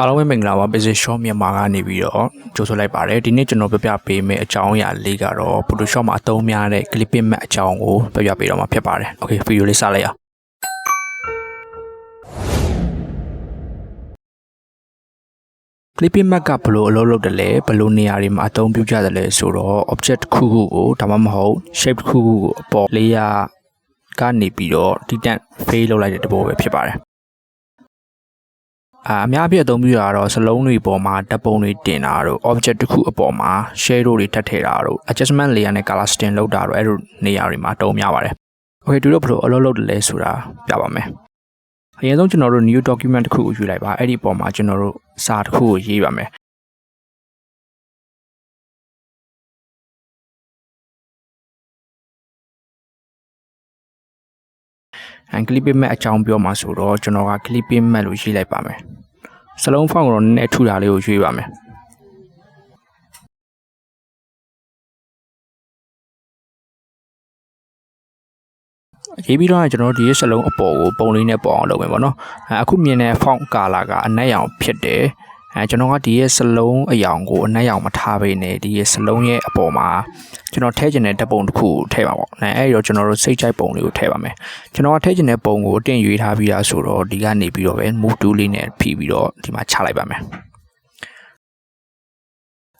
အားလုံးပဲမင်္ဂလာပါ Pixelshop မြန်မာကနေပြီးတော့ကြိုဆိုလိုက်ပါတယ်ဒီနေ့ကျွန်တော်ပြပြပေးမယ့်အကြောင်းအရာလေးကတော့ Photoshop မှာအသုံးများတဲ့ clipping mat အကြောင်းကိုပြပြပေးတော့မှာဖြစ်ပါတယ် Okay ဗီဒီယိုလေးစလိုက်အောင် clipping mat ကဘယ်လိုအလုပ်လုပ်တယ်လဲဘယ်လိုနေရာတွေမှာအသုံးပြုကြတယ်လဲဆိုတော့ object တစ်ခုခုကိုဒါမှမဟုတ် shape တစ်ခုခုကိုအပေါ် layer ကနေပြီးတော့တိတန့် fade လုပ်လိုက်တဲ့သဘောပဲဖြစ်ပါတယ်အများပြည့်အသုံးပြုတာတော့စလုံးတွေပေါ်မှာတပ်ပုံတွေတင်တာတို့ object တစ်ခုအပေါ်မှာ shadow တွေထပ်ထည့်တာတို့ adjustment layer နဲ့ color stem လုပ်တာတို့အဲ့လိုနေရာတွေမှာတုံးများပါတယ် Okay ဒီတော့ဘယ်လိုအလုပ်လုပ်တယ်လဲဆိုတာပြပါမယ်အရင်ဆုံးကျွန်တော်တို့ new document တစ်ခုကိုယူလိုက်ပါအဲ့ဒီပေါ်မှာကျွန်တော်တို့စာတစ်ခုကိုရေးပါမယ်clipping mat အကြောင်းပြောမှာဆိုတော့ကျွန်တော်က clipping mat လို့ရေးလိုက်ပါမယ်စလုံးဖောင်းတော့နည်းနည်းထူတာလေးကိုရွေးပါမယ်ရေးပြီးတော့ကျွန်တော်တို့ဒီစလုံးအပေါ်ကိုပုံလေးနဲ့ပေါ်အောင်လုပ်မယ်ပေါ့နော်အခုမြင်တဲ့ font color ကအနက်ရောင်ဖြစ်တယ်ကျွန်တော်ကဒီရဲ့စလုံးအယောင်ကိုအနက်ရောင်မထားဘဲနဲ့ဒီရဲ့စလုံးရဲ့အပေါ်မှာကျွန်တော်ထည့်ချင်တဲ့ဓာတ်ပုံတစ်ခုကိုထည့်ပါပေါ့အဲ့ဒီတော့ကျွန်တော်တို့စိတ်ကြိုက်ပုံလေးကိုထည့်ပါမယ်ကျွန်တော်ကထည့်ချင်တဲ့ပုံကိုအတင်ရွေးထားပြီးသားဆိုတော့ဒီကနေပြီးတော့ပဲ move tool လေးနဲ့ဖိပြီးတော့ဒီမှာချလိုက်ပါမယ်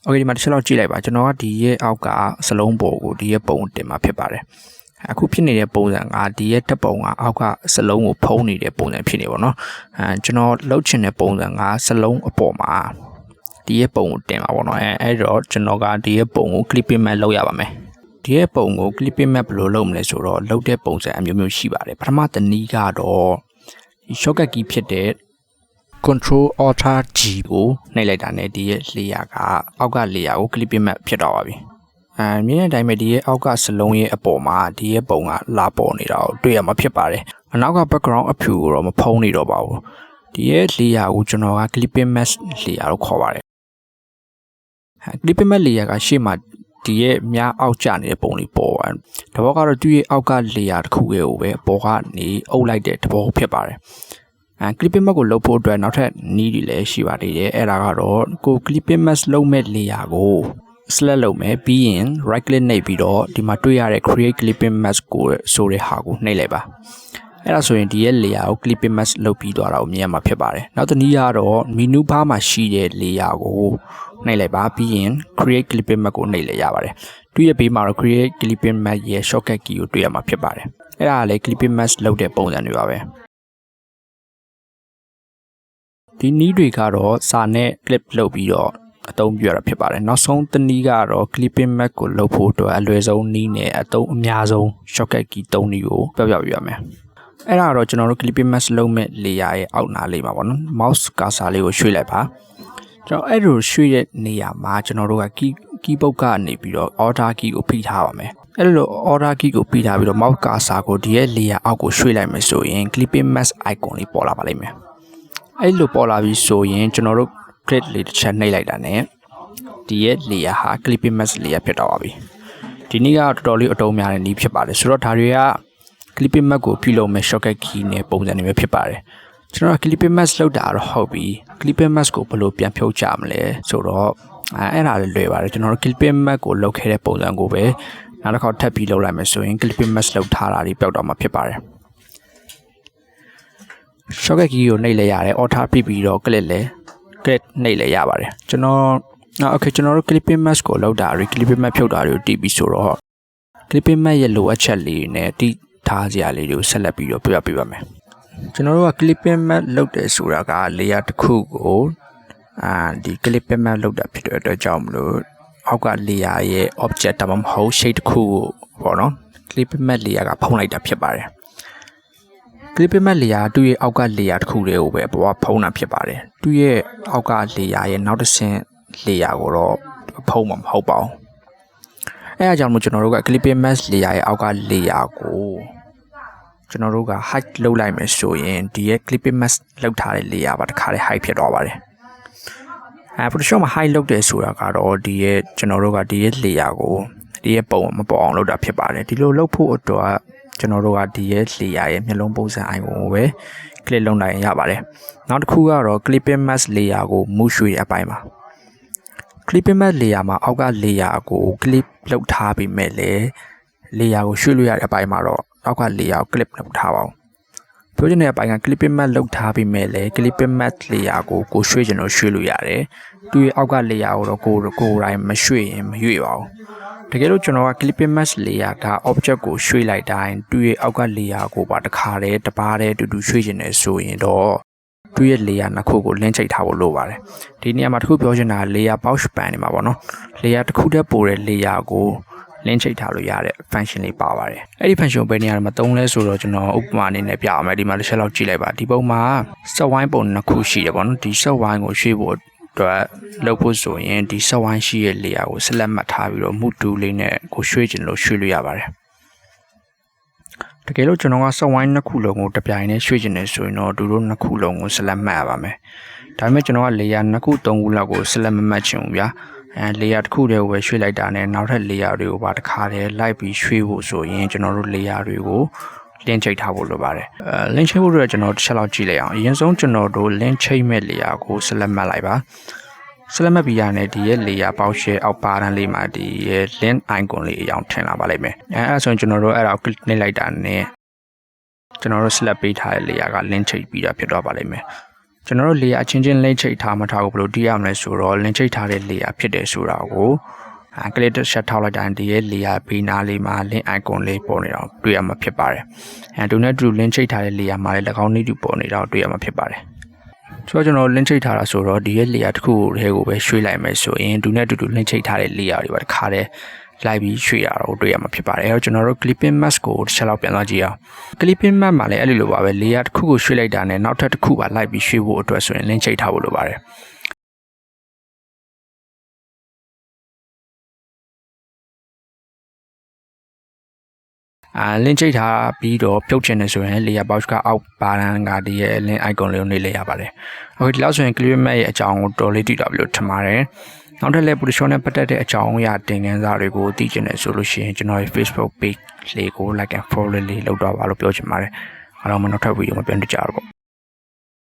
Okay ဒီမှာတစ်ချက်လောက်ကြည့်လိုက်ပါကျွန်တော်ကဒီရဲ့အောက်ကစလုံးပေါ်ကိုဒီရဲ့ပုံတင်မှာဖြစ်ပါတယ်အခုဖြစ်နေတဲ့ပုံစံကဒီရဲ့ဓာတ်ပုံကအောက်ကစလုံးကိုဖုံးနေတဲ့ပုံစံဖြစ်နေပါတော့ကျွန်တော်လှုပ်ချင်တဲ့ပုံစံကစလုံးအပေါ်မှာဒီရဲ့ပုံကိုတင်ပါပေါ့နော်အဲ့တော့ကျွန်တော်ကဒီရဲ့ပုံကို clipping mat လုပ်ရပါမယ်ဒီရဲ့ပုံကို clipping mat ဘယ်လိုလုပ်မလဲဆိုတော့လုပ်တဲ့ပုံစံအမျိုးမျိုးရှိပါတယ်ပထမတနည်းကတော့ဒီ shortcut key ဖြစ်တဲ့ Control Alt G ကိုနှိပ်လိုက်တာနဲ့ဒီရဲ့ layer ကအောက်က layer ကို clipping mat ဖြစ်တော့ပါပြီမြင်တဲ့အတိုင်းပဲဒီရဲ့အောက်ကစလုံးရဲ့အပေါ်မှာဒီရဲ့ပုံကလာပေါ်နေတာကိုတွေ့ရမှာဖြစ်ပါတယ်အနောက်က background အဖြူကိုတော့မဖုံးနေတော့ပါဘူးဒီရဲ့ layer ကိုကျွန်တော်က clipping mat layer လို့ခေါ်ပါတယ်clipping mat layer ကရှေ့မှာဒီရဲ့မြားအောက်ကျနေတဲ့ပုံလေးပေါ်ပါတယ်တဘောကတော့သူ့ရဲ့အောက်က layer တစ်ခုရဲ့ကိုပဲအပေါ်ကနေအုပ်လိုက်တဲ့တဘောဖြစ်ပါတယ်clipping mat ကိုလုပ်ဖို့အတွက်နောက်ထပ်နည်းတွေလည်းရှိပါသေးတယ်အဲ့ဒါကတော့ကို clipping mat လုပ်မဲ့ layer ကို select လုပ်မယ်ပြီးရင် right click နှိပ်ပြီးတော့ဒီမှာတွေ့ရတဲ့ create clipping mat ကိုဆိုတဲ့ဟာကိုနှိပ်လိုက်ပါအဲ့ဒါဆိုရင်ဒီရဲ့ layer ကို clipping mat လုပ်ပြီးသွားတာကိုမြင်ရမှာဖြစ်ပါတယ်နောက်တစ်နည်းကတော့ menu bar မှာရှိတဲ့ layer ကိုနှိပ်လိုက်ပါပြီးရင် create clipping mat ကိုနှိပ်လိုက်ရပါတယ်သူ့ရဲ့ဘေးမှာတော့ create clipping mat ရဲ့ shortcut key ကိုတွေ့ရမှာဖြစ်ပါတယ်အဲ့ဒါကလည်း clipping mat လုပ်တဲ့ပုံစံတွေပါပဲဒီနည်းတွေကတော့စာနဲ့ clip လုပ်ပြီးတော့အသုံးပြုရတာဖြစ်ပါတယ်နောက်ဆုံးတစ်နည်းကတော့ clipping mat ကိုလုပ်ဖို့အတွက်အလွယ်ဆုံးနည်းနဲ့အသုံးအများဆုံး shortcut key 3နည်းကိုပြောပြပေးရမယ်အဲ့ဒါတော့ကျွန်တော်တို့ clipping mat လုပ်မဲ့ layer ရဲ့အောက်နားလေးမှာပေါ့နော် mouse cursor လေးကိုရွှေ့လိုက်ပါကျွန်တော်အဲ့လိုရွှေ့တဲ့နေရာမှာကျွန်တော်တို့က keyboard ကနေပြီးတော့ order key ကိုဖိထားပါမယ်အဲ့လို order key ကိုဖိထားပြီးတော့ mouse cursor ကိုဒီရဲ့ layer အောက်ကိုရွှေ့လိုက်မယ်ဆိုရင် clipping mat icon လေးပေါ်လာပါလိမ့်မယ်အဲ့လိုပေါ်လာပြီဆိုရင်ကျွန်တော်တို့ click လေးတစ်ချက်နှိပ်လိုက်တာနဲ့ဒီရဲ့ layer ဟာ clipping mat layer ဖြစ်တော့ပါပြီဒီနေ့ကတော်တော်လေးအတုံးများတဲ့နည်းဖြစ်ပါတယ်ဆိုတော့ဒါတွေက clipping mat ကိုပြုလုပ်မဲ့ shortcut key နဲ့ပုံစံတွေပဲဖြစ်ပါတယ်ကျွန်တော် clipping mat လောက်တာတော့ဟုတ်ပြီ clipping mat ကိုဘယ်လိုပြန်ဖြုတ်ကြမလဲဆိုတော့အဲ့ဒါလည်းလွယ်ပါတယ်ကျွန်တော်တို့ clipping mat ကိုလုပ်ခဲ့တဲ့ပုံစံကိုပဲနောက်တစ်ခါထပ်ပြီးလုပ်လိုက်မယ်ဆိုရင် clipping mat လောက်ထားတာတွေပျောက်တော့မှာဖြစ်ပါတယ်shortcut key ကိုနှိပ်လိုက်ရတယ် alt ပြီးတော့ click နှိပ်လိုက်ရပါတယ်ကျွန်တော်တို့ clipping mat ကိုလောက်တာတွေ clipping mat ဖြုတ်တာတွေကိုတီးပြီးဆိုတော့ clipping mat ရဲ့လိုအပ်ချက်လေးနဲ့တီးထားစရာလေးတွေကိုဆက်လက်ပြီးတော့ပြပြပါမယ်ကျွန်တော်တို့က clipping mat လောက်တယ်ဆိုတာက layer တစ်ခုကိုဒီ clipping mat လောက်တာဖြစ်တဲ့အတွက်ကြောင့်မလို့အောက်က layer ရဲ့ object ဒါမှမဟုတ် shape တစ်ခုကိုပေါ့နော် clipping mat layer ကဖုံးလိုက်တာဖြစ်ပါတယ်clipping mat layer သူ့ရဲ့အောက်က layer တစ်ခုတည်းကိုပဲပေါ်ဖုံးတာဖြစ်ပါတယ်သူ့ရဲ့အောက်က layer ရဲ့နောက်တစ်ဆင့် layer ကိုတော့ဖုံးမှာမဟုတ်ပါဘူးအဲအကြောင်းမို့ကျွန်တော်တို့က clipping mat layer ရဲ့အောက်က layer ကိုကျွန်တော်တို့က height လုပ်လိုက်မယ်ဆိုရင်ဒီရဲ့ clipping mat လောက်ထားတဲ့ layer ပါတစ်ခါတည်း height ဖြစ်သွားပါတယ်Photoshop မှာ height လုပ်တယ်ဆိုတာကတော့ဒီရဲ့ကျွန်တော်တို့ကဒီရဲ့ layer ကိုဒီရဲ့ပုံမပေါ်အောင်လုပ်တာဖြစ်ပါတယ်ဒီလိုလုပ်ဖို့အတွက်ကျွန်တော်တို့ကဒီရဲ့ layer ရဲ့မျက်လုံးပုံစံ icon ကိုပဲ clip လုပ်နိုင်ရပါတယ်နောက်တစ်ခုကတော့ clipping mask layer ကိုမူးရွှေ့အပိုင်းမှာ clipping mask layer မှာအောက်က layer ကို clip လုပ်ထားပြီးမဲ့လေ layer ကိုရွှေ့လို့ရတဲ့အပိုင်းမှာတော့အောက်က layer ကို clip လုပ်ထားပါဦးပြောချင်တဲ့အပိုင်းက clipping mask လုပ်ထားပြီးမဲ့လေ clipping mask layer ကိုရွှေ့ချင်လို့ရွှေ့လို့ရတယ်သူ့ရဲ့အောက်က layer ကိုတော့ကိုယ်တိုင်းမရွှေ့ရင်မရွေ့ပါဘူးတကယ်လို့ကျွန်တော်က clipping mask layer က object ကိုရွှေ့လိုက်တိုင်းသူ့ရဲ့အောက်က layer ကိုပါတစ်ခါတည်းတစ်ပါးတည်းတူတူရွှေ့ချင်တယ်ဆိုရင်တော့သူ့ရဲ့ layer နှစ်ခုကိုလင်းချိတ်ထားဖို့လိုပါတယ်ဒီနေရာမှာတစ်ခုပြောချင်တာ layer pouch span နေမှာပေါ့နော် layer တစ်ခုတည်းပိုတဲ့ layer ကိုလင်းချိတ်ထားလို့ရတဲ့ function လေးပါပါတယ်အဲ့ဒီ function ဘယ်နေရာမှာသုံးလဲဆိုတော့ကျွန်တော်ဥပမာအနေနဲ့ပြအောင်မယ်ဒီမှာတစ်ချက်လောက်ကြည့်လိုက်ပါဒီပုံမှာ set wine ပုံနှစ်ခုရှိတယ်ပေါ့နော်ဒီ set wine ကိုရွှေ့ဖို့အတွက်လုပ်ဖို့ဆိုရင်ဒီ set wine ရှိရဲ့ layer ကို select မှတ်ထားပြီးတော့ move tool လေးနဲ့ကိုရွှေ့ချင်လို့ရွှေ့လို့ရပါတယ်တကယ်လို့ကျွန်တော်က set wine နှစ်ခုလုံးကိုတစ်ပြိုင်တည်းရွှေ့ချင်တယ်ဆိုရင်တော့တို့နှစ်ခုလုံးကို select မှတ်ရပါမယ်ဒါပေမဲ့ကျွန်တော်က layer နှစ်ခုသုံးခုလောက်ကို select မမှတ်ချင်ဘူးဗျာlayer တစ်ခုတည်းကိုပဲရွှေ့လိုက်တာနဲ့နောက်ထပ် layer တွေကိုပါတစ်ခါတည်းလိုက်ပြီးရွှေ့ဖို့ဆိုရင်ကျွန်တော်တို့ layer တွေကိုလင်းချိတ်ထားဖို့လိုပါတယ်လင်းချိတ်ဖို့အတွက်ကျွန်တော်တစ်ချက်လောက်ကြည့်လိုက်အောင်အရင်ဆုံးကျွန်တော်တို့လင်းချိတ်မဲ့ layer ကို select မှတ်လိုက်ပါ select မှတ်ပြီးရတဲ့ဒီရဲ့ layer ပေါက်ရှယ်အောက်ပါတန်းလေးမှာဒီရဲ့ link icon လေးအကြောင်းထင်လာပါလိမ့်မယ်အဲဒါဆိုရင်ကျွန်တော်တို့အဲ့ဒါကို click နှိပ်လိုက်တာနဲ့ကျွန်တော်တို့ select ပေးထားတဲ့ layer က link ချိတ်ပြီးတာဖြစ်သွားပါလိမ့်မယ်ကျွန်တော်တို့ layer အချင်းချင်း link ချိတ်ထားမှထားကိုဘယ်လိုသိရမလဲဆိုတော့ link ချိတ်ထားတဲ့ layer ဖြစ်တယ်ဆိုတာကိုclick တစ်ချက်ထောက်လိုက်တိုင်းဒီရဲ့ layer ဘေးနားလေးမှာ link icon လေးပေါ်နေတော့တွေ့ရမှာဖြစ်ပါတယ်ဒုနဲ့တူ link ချိတ်ထားတဲ့ layer မှာလည်း၎င်းနည်းတူပေါ်နေတော့တွေ့ရမှာဖြစ်ပါတယ်ဆိုတော့ကျွန်တော် link ချိတ်ထားတာဆိုတော့ဒီရဲ့ layer တစ်ခုကိုပဲရွှေ့လိုက်မယ်ဆိုရင်ဒုနဲ့တူ link ချိတ်ထားတဲ့ layer တွေပါတစ်ခါတည်းလိုက်ပြီးရွှေ့ရတော့တွေ့ရမှာဖြစ်ပါတယ်အဲတော့ကျွန်တော်တို့ clipping mask ကိုတစ်ချက်လောက်ပြန်သွားကြည့်အောင် clipping mask မှာလည်းအဲ့လိုပါပဲ layer တစ်ခုကိုရွှေ့လိုက်တာနဲ့နောက်ထပ်တစ်ခုပါလိုက်ပြီးရွှေ့ဖို့အတွက်ဆိုရင် link ချိတ်ထားဖို့လိုပါတယ်link ချိတ်ထားပြီးတော့ပြုတ်ချင်တယ်ဆိုရင် layer box ကအောက်ပါတန်းကဒီရဲ့ link icon လေးကိုနှိပ်လိုက်ရပါတယ်။ Okay ဒီလောက်ဆိုရင် clipping mask ရဲ့အကြောင်းကိုတော်လေးသိတာပြီလို့ထင်ပါတယ်။နောက်ထပ်လည်း position နဲ့ပတ်သက်တဲ့အကြောင်းအရာသင်ခန်းစာတွေကိုသိချင်တယ်ဆိုလို့ရှိရင်ကျွန်တော်ရဲ့ Facebook page လေးကို like and follow လေးလုပ်တော့ပါလို့ပြောချင်ပါတယ်။အားလုံးမနောက်ထပ်ဗီဒီယိုမှာပြန်တွေ့ကြတော့